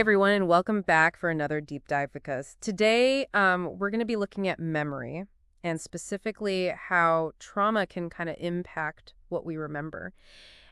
everyone, and welcome back for another deep dive with us. Today, we're going to be looking at memory and specifically how trauma can kind of impact what we remember.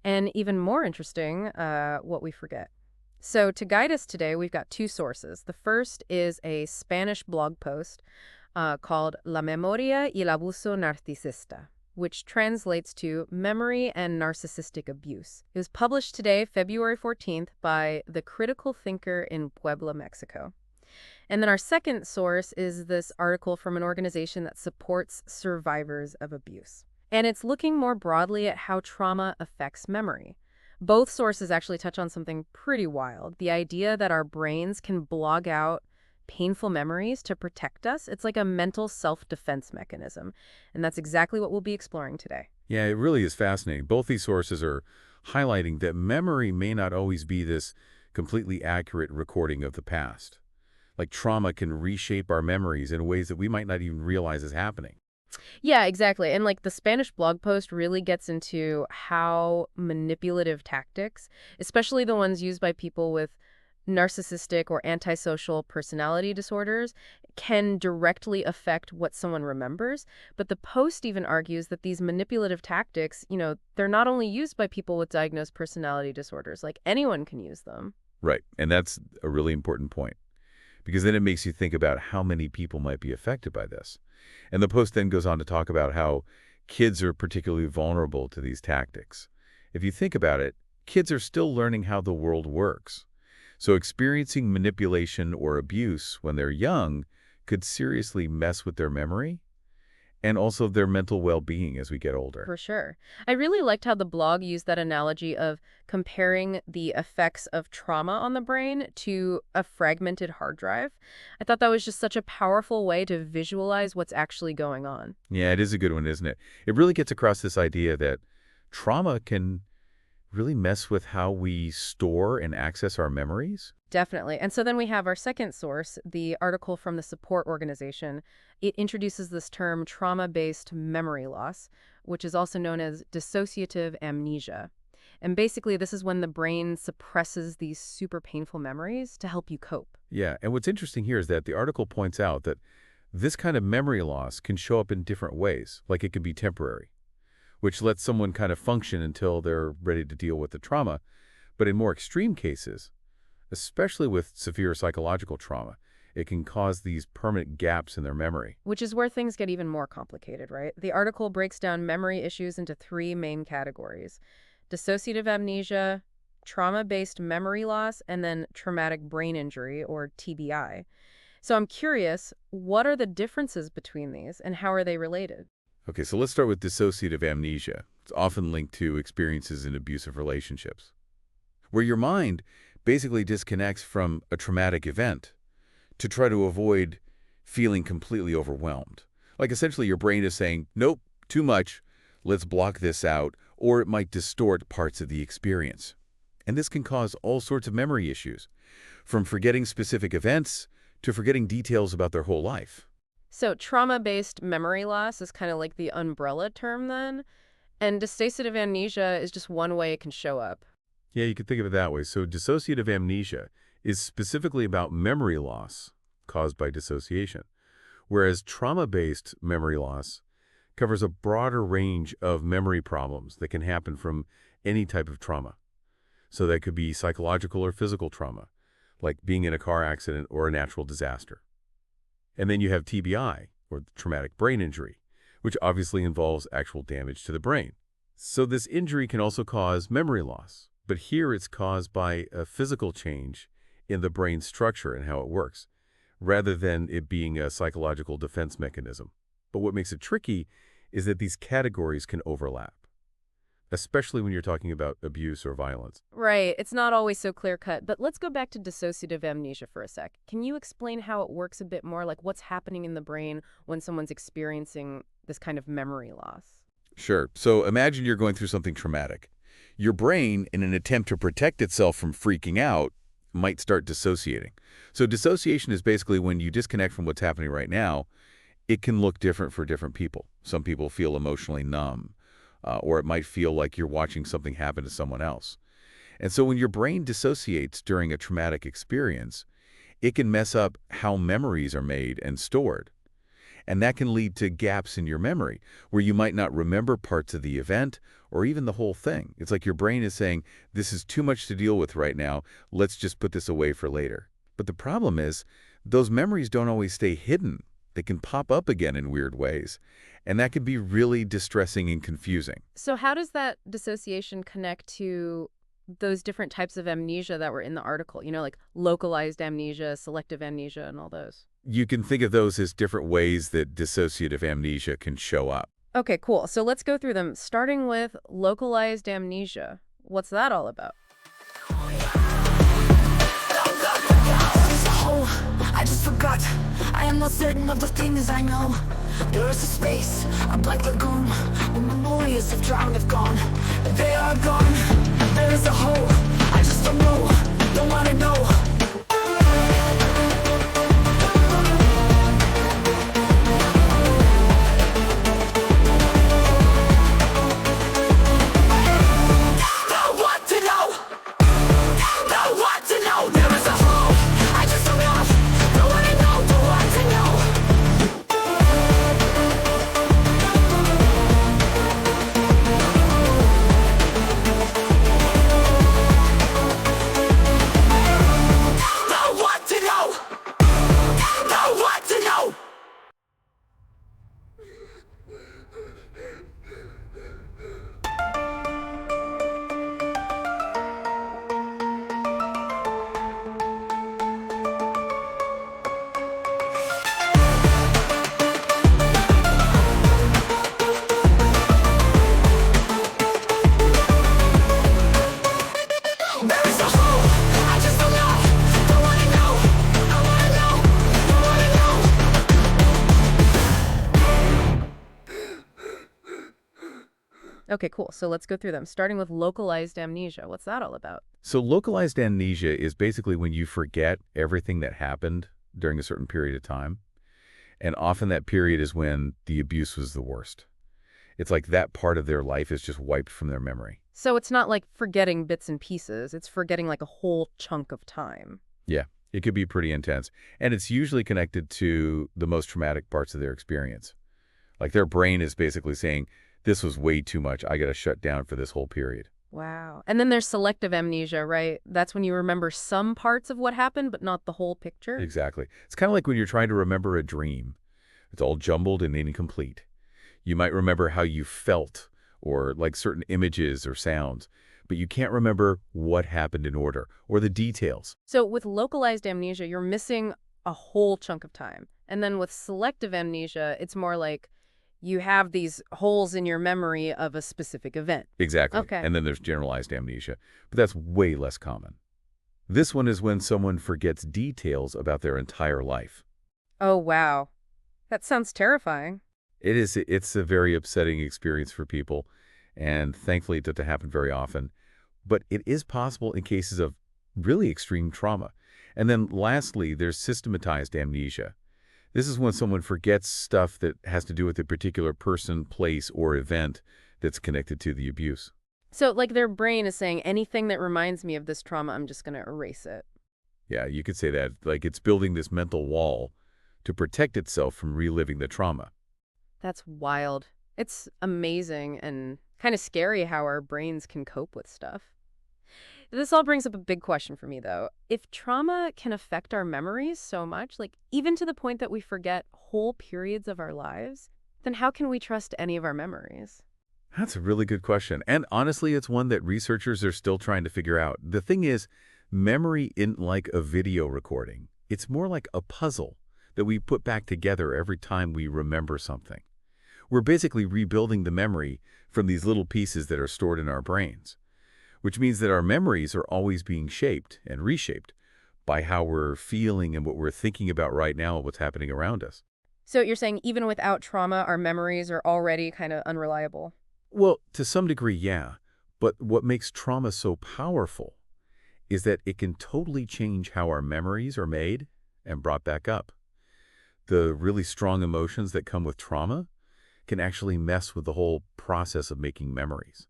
And even more interesting, what we forget. So to guide us today, we've got two sources. The first is a Spanish blog post called La Memoria y el Abuso Narcisista, which translates to Memory and Narcissistic Abuse. It was published today, February 14th, by The Critical Thinker in Puebla, Mexico. And then our second source is this article from an organization that supports survivors of abuse. And it's looking more broadly at how trauma affects memory. Both sources actually touch on something pretty wild, the idea that our brains can blog out painful memories to protect us. It's like a mental self-defense mechanism. And that's exactly what we'll be exploring today. Yeah, it really is fascinating. Both these sources are highlighting that memory may not always be this completely accurate recording of the past. Like trauma can reshape our memories in ways that we might not even realize is happening. Yeah, exactly. And like the Spanish blog post really gets into how manipulative tactics, especially the ones used by people with narcissistic or antisocial personality disorders, can directly affect what someone remembers. But the post even argues that these manipulative tactics, they're not only used by people with diagnosed personality disorders, like anyone can use them. Right, and that's a really important point, because then it makes you think about how many people might be affected by this. And the post then goes on to talk about how kids are particularly vulnerable to these tactics. If you think about it, kids are still learning how the world works. So experiencing manipulation or abuse when they're young could seriously mess with their memory and also their mental well-being as we get older. For sure. I really liked how the blog used that analogy of comparing the effects of trauma on the brain to a fragmented hard drive. I thought that was just such a powerful way to visualize what's actually going on. Yeah, it is a good one, isn't it? It really gets across this idea that trauma can really mess with how we store and access our memories. Definitely. And so then we have our second source, the article from the support organization. It introduces this term trauma-based memory loss, which is also known as dissociative amnesia. And basically, this is when the brain suppresses these super painful memories to help you cope. Yeah, and what's interesting here is that the article points out that this kind of memory loss can show up in different ways, like it can be temporary, which lets someone kind of function until they're ready to deal with the trauma. But in more extreme cases, especially with severe psychological trauma, it can cause these permanent gaps in their memory. Which is where things get even more complicated, right? The article breaks down memory issues into three main categories: dissociative amnesia, trauma-based memory loss, and then traumatic brain injury, or TBI. So I'm curious, what are the differences between these, and how are they related? Okay, so let's start with dissociative amnesia. It's often linked to experiences in abusive relationships, where your mind basically disconnects from a traumatic event to try to avoid feeling completely overwhelmed. Like essentially your brain is saying, nope, too much, let's block this out, or it might distort parts of the experience. And this can cause all sorts of memory issues, from forgetting specific events to forgetting details about their whole life. So trauma-based memory loss is kind of like the umbrella term then, and dissociative amnesia is just one way it can show up. Yeah, you could think of it that way. So dissociative amnesia is specifically about memory loss caused by dissociation, whereas trauma-based memory loss covers a broader range of memory problems that can happen from any type of trauma. So that could be psychological or physical trauma, like being in a car accident or a natural disaster. And then you have TBI, or traumatic brain injury, which obviously involves actual damage to the brain. So this injury can also cause memory loss, but here it's caused by a physical change in the brain structure and how it works, rather than it being a psychological defense mechanism. But what makes it tricky is that these categories can overlap, especially when you're talking about abuse or violence. Right. It's not always so clear-cut, but let's go back to dissociative amnesia for a sec. Can you explain how it works a bit more, like what's happening in the brain when someone's experiencing this kind of memory loss? Sure. So imagine you're going through something traumatic. Your brain, in an attempt to protect itself from freaking out, might start dissociating. So dissociation is basically when you disconnect from what's happening right now. It can look different for different people. Some people feel emotionally numb, or it might feel like you're watching something happen to someone else. And so when your brain dissociates during a traumatic experience, it can mess up how memories are made and stored. And that can lead to gaps in your memory, where you might not remember parts of the event or even the whole thing. It's like your brain is saying, this is too much to deal with right now, let's just put this away for later. But the problem is, those memories don't always stay hidden. They can pop up again in weird ways. And that can be really distressing and confusing. So how does that dissociation connect to those different types of amnesia that were in the article? Like localized amnesia, selective amnesia, and all those. You can think of those as different ways that dissociative amnesia can show up. Okay, cool. So let's go through them, starting with localized amnesia. What's that all about? I just forgot. I am not certain of the things I know. There is a space, a black lagoon, where memories have drowned, have gone. They are gone. There is a hole. I just don't know. Don't wanna know. Okay, cool. So let's go through them, starting with localized amnesia. What's that all about? So localized amnesia is basically when you forget everything that happened during a certain period of time. And often that period is when the abuse was the worst. It's like that part of their life is just wiped from their memory. So it's not like forgetting bits and pieces. It's forgetting like a whole chunk of time. Yeah, it could be pretty intense. And it's usually connected to the most traumatic parts of their experience. Like their brain is basically saying, this was way too much. I got to shut down for this whole period. Wow. And then there's selective amnesia, right? That's when you remember some parts of what happened, but not the whole picture. Exactly. It's kind of like when you're trying to remember a dream. It's all jumbled and incomplete. You might remember how you felt or like certain images or sounds, but you can't remember what happened in order or the details. So with localized amnesia, you're missing a whole chunk of time. And then with selective amnesia, it's more like you have these holes in your memory of a specific event. Exactly. Okay. And then there's generalized amnesia, but that's way less common. This one is when someone forgets details about their entire life. Oh, wow. That sounds terrifying. It is. It's a very upsetting experience for people, and thankfully it doesn't happen very often. But it is possible in cases of really extreme trauma. And then lastly, there's systematized amnesia. This is when someone forgets stuff that has to do with a particular person, place, or event that's connected to the abuse. So like their brain is saying anything that reminds me of this trauma, I'm just going to erase it. Yeah, you could say that. Like it's building this mental wall to protect itself from reliving the trauma. That's wild. It's amazing and kind of scary how our brains can cope with stuff. This all brings up a big question for me, though. If trauma can affect our memories so much, like even to the point that we forget whole periods of our lives, then how can we trust any of our memories? That's a really good question. And honestly, it's one that researchers are still trying to figure out. The thing is, memory isn't like a video recording. It's more like a puzzle that we put back together every time we remember something. We're basically rebuilding the memory from these little pieces that are stored in our brains, which means that our memories are always being shaped and reshaped by how we're feeling and what we're thinking about right now and what's happening around us. So you're saying even without trauma, our memories are already kind of unreliable? Well, to some degree, yeah. But what makes trauma so powerful is that it can totally change how our memories are made and brought back up. The really strong emotions that come with trauma can actually mess with the whole process of making memories.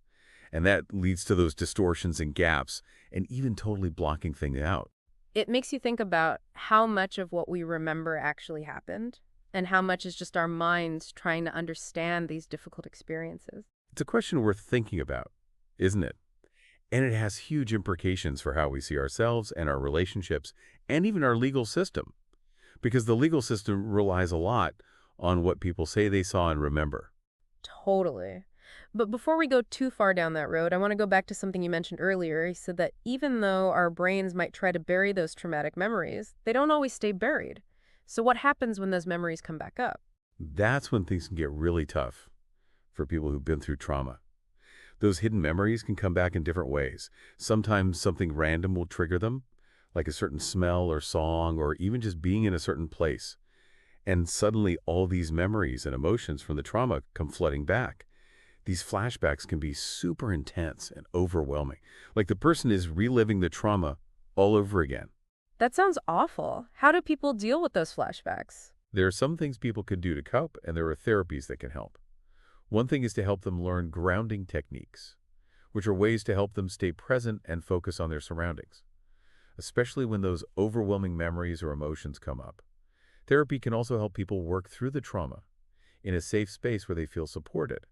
And that leads to those distortions and gaps, and even totally blocking things out. It makes you think about how much of what we remember actually happened, and how much is just our minds trying to understand these difficult experiences. It's a question worth thinking about, isn't it? And it has huge implications for how we see ourselves and our relationships, and even our legal system. Because the legal system relies a lot on what people say they saw and remember. Totally. But before we go too far down that road, I want to go back to something you mentioned earlier. You said that even though our brains might try to bury those traumatic memories, they don't always stay buried. So what happens when those memories come back up? That's when things can get really tough for people who've been through trauma. Those hidden memories can come back in different ways. Sometimes something random will trigger them, like a certain smell or song, or even just being in a certain place. And suddenly all these memories and emotions from the trauma come flooding back. These flashbacks can be super intense and overwhelming, like the person is reliving the trauma all over again. That sounds awful. How do people deal with those flashbacks? There are some things people can do to cope, and there are therapies that can help. One thing is to help them learn grounding techniques, which are ways to help them stay present and focus on their surroundings, especially when those overwhelming memories or emotions come up. Therapy can also help people work through the trauma in a safe space where they feel supported,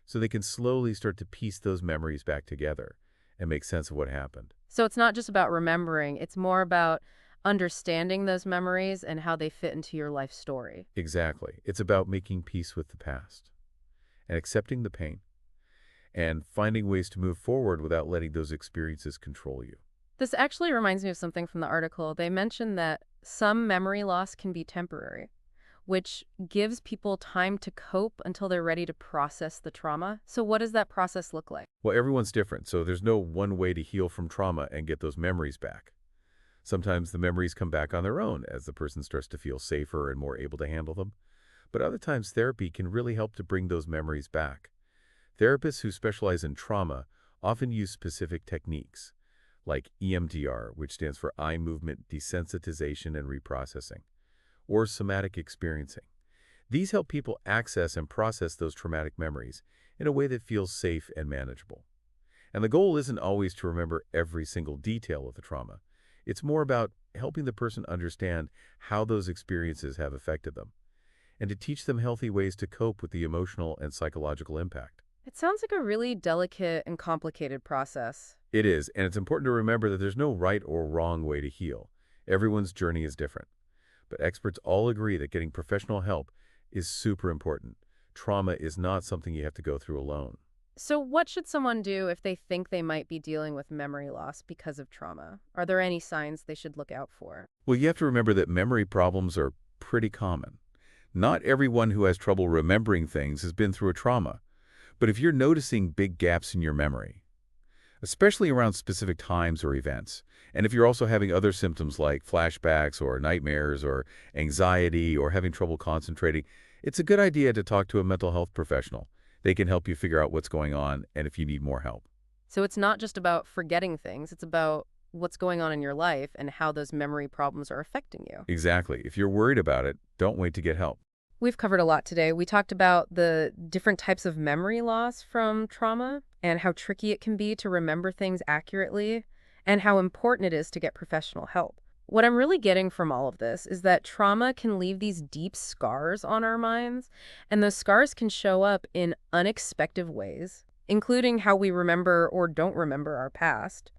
so they can slowly start to piece those memories back together and make sense of what happened. So it's not just about remembering, it's more about understanding those memories and how they fit into your life story. Exactly. It's about making peace with the past and accepting the pain and finding ways to move forward without letting those experiences control you. This actually reminds me of something from the article. They mentioned that some memory loss can be temporary, which gives people time to cope until they're ready to process the trauma. So what does that process look like? Well, everyone's different, so there's no one way to heal from trauma and get those memories back. Sometimes the memories come back on their own as the person starts to feel safer and more able to handle them. But other times therapy can really help to bring those memories back. Therapists who specialize in trauma often use specific techniques, like EMDR, which stands for eye movement desensitization and reprocessing, or somatic experiencing. These help people access and process those traumatic memories in a way that feels safe and manageable. And the goal isn't always to remember every single detail of the trauma. It's more about helping the person understand how those experiences have affected them, and to teach them healthy ways to cope with the emotional and psychological impact. It sounds like a really delicate and complicated process. It is, and it's important to remember that there's no right or wrong way to heal. Everyone's journey is different. But experts all agree that getting professional help is super important. Trauma is not something you have to go through alone. So what should someone do if they think they might be dealing with memory loss because of trauma? Are there any signs they should look out for? Well, you have to remember that memory problems are pretty common. Not everyone who has trouble remembering things has been through a trauma. But if you're noticing big gaps in your memory, especially around specific times or events, and if you're also having other symptoms like flashbacks or nightmares or anxiety or having trouble concentrating, it's a good idea to talk to a mental health professional. They can help you figure out what's going on and if you need more help. So it's not just about forgetting things, it's about what's going on in your life and how those memory problems are affecting you. Exactly. If you're worried about it, don't wait to get help. We've covered a lot today. We talked about the different types of memory loss from trauma and how tricky it can be to remember things accurately and how important it is to get professional help. What I'm really getting from all of this is that trauma can leave these deep scars on our minds, and those scars can show up in unexpected ways, including how we remember or don't remember our past.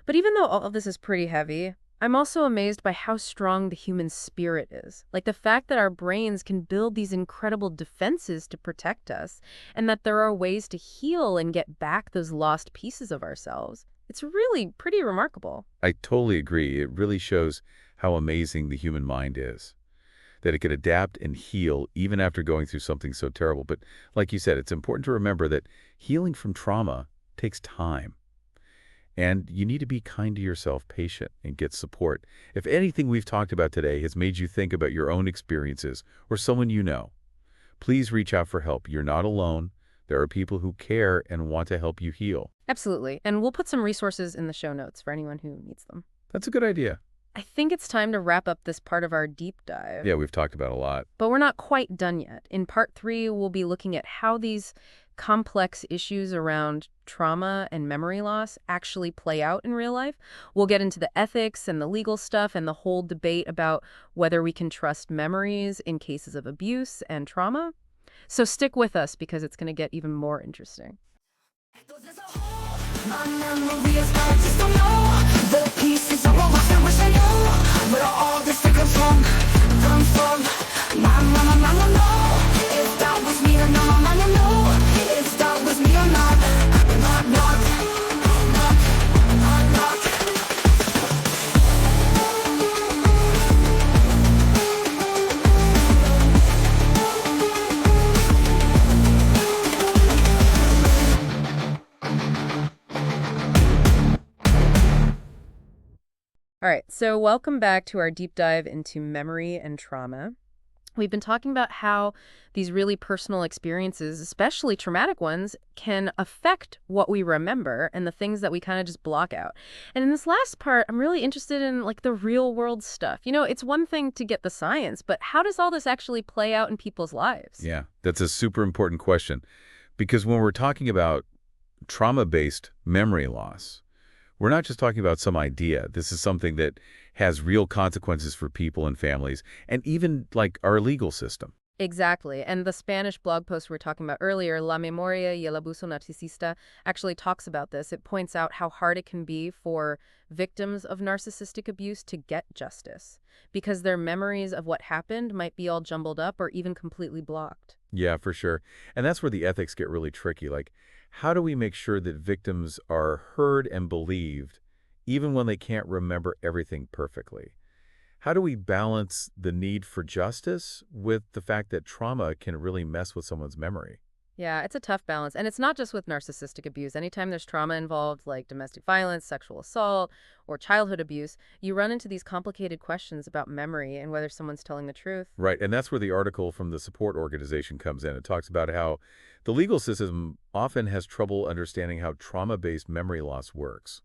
But even though all of this is pretty heavy, I'm also amazed by how strong the human spirit is. Like the fact that our brains can build these incredible defenses to protect us, and that there are ways to heal and get back those lost pieces of ourselves. It's really pretty remarkable. I totally agree. It really shows how amazing the human mind is, that it can adapt and heal even after going through something so terrible. But like you said, it's important to remember that healing from trauma takes time. And you need to be kind to yourself, patient, and get support. If anything we've talked about today has made you think about your own experiences or someone you know, please reach out for help. You're not alone. There are people who care and want to help you heal. Absolutely. And we'll put some resources in the show notes for anyone who needs them. That's a good idea. I think it's time to wrap up this part of our deep dive. Yeah, we've talked about a lot. But we're not quite done yet. In part 3, we'll be looking at how these complex issues around trauma and memory loss actually play out in real life. We'll get into the ethics and the legal stuff and the whole debate about whether we can trust memories in cases of abuse and trauma. So stick with us because it's going to get even more interesting. There's a hole. My memory is gone, just don't know the pieces are all lost. I wish I knew where all this comes from. Mama, no. If that was me or not, mama, no. If that was me or not, not, not, not, not. All right, so welcome back to our deep dive into memory and trauma. We've been talking about how these really personal experiences, especially traumatic ones, can affect what we remember and the things that we kind of just block out. And in this last part, I'm really interested in like the real world stuff. You know, it's one thing to get the science, but how does all this actually play out in people's lives? Yeah, that's a super important question. Because when we're talking about trauma-based memory loss, we're not just talking about some idea. This is something that has real consequences for people and families, and even like our legal system. Exactly. And the Spanish blog post we were talking about earlier, La Memoria y el Abuso Narcisista, actually talks about this. It points out how hard it can be for victims of narcissistic abuse to get justice because their memories of what happened might be all jumbled up or even completely blocked. Yeah, for sure. And that's where the ethics get really tricky. Like, how do we make sure that victims are heard and believed even when they can't remember everything perfectly? How do we balance the need for justice with the fact that trauma can really mess with someone's memory? Yeah, it's a tough balance. And it's not just with narcissistic abuse. Anytime there's trauma involved, like domestic violence, sexual assault, or childhood abuse, you run into these complicated questions about memory and whether someone's telling the truth. Right, and that's where the article from the support organization comes in. It talks about how the legal system often has trouble understanding how trauma-based memory loss works.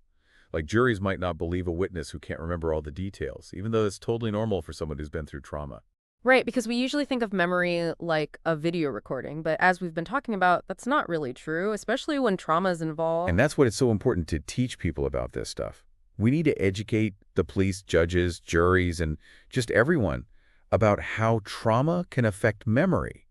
Like juries might not believe a witness who can't remember all the details, even though it's totally normal for someone who's been through trauma. Right, because we usually think of memory like a video recording, but as we've been talking about, that's not really true, especially when trauma is involved. And that's what it's so important to teach people about this stuff. We need to educate the police, judges, juries, and just everyone about how trauma can affect memory.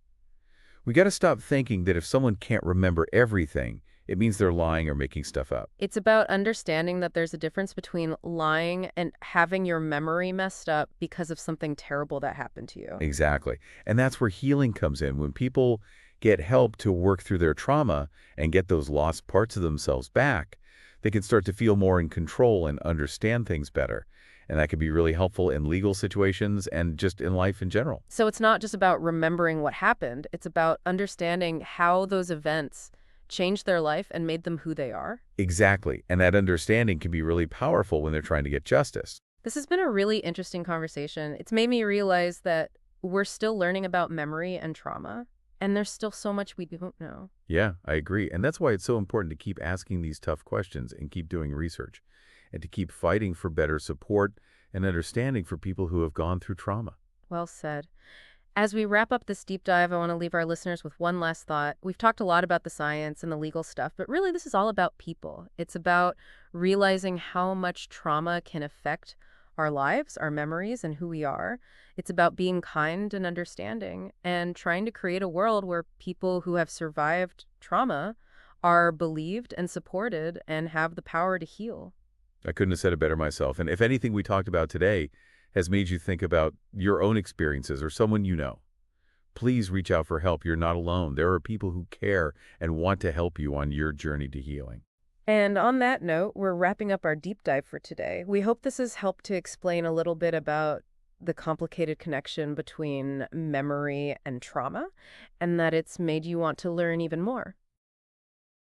We got to stop thinking that if someone can't remember everything, it means they're lying or making stuff up. It's about understanding that there's a difference between lying and having your memory messed up because of something terrible that happened to you. Exactly. And that's where healing comes in. When people get help to work through their trauma and get those lost parts of themselves back, they can start to feel more in control and understand things better. And that can be really helpful in legal situations and just in life in general. So it's not just about remembering what happened. It's about understanding how those events changed their life and made them who they are. Exactly. And that understanding can be really powerful when they're trying to get justice. This has been a really interesting conversation. It's made me realize that we're still learning about memory and trauma, and there's still so much we don't know. Yeah, I agree. And that's why it's so important to keep asking these tough questions and keep doing research and to keep fighting for better support and understanding for people who have gone through trauma. Well said. As we wrap up this deep dive, I want to leave our listeners with one last thought. We've talked a lot about the science and the legal stuff, but really this is all about people. It's about realizing how much trauma can affect our lives, our memories, and who we are. It's about being kind and understanding and trying to create a world where people who have survived trauma are believed and supported and have the power to heal. I couldn't have said it better myself. And if anything we talked about today has made you think about your own experiences or someone you know, please reach out for help. You're not alone. There are people who care and want to help you on your journey to healing. And on that note, we're wrapping up our deep dive for today. We hope this has helped to explain a little bit about the complicated connection between memory and trauma, and that it's made you want to learn even more.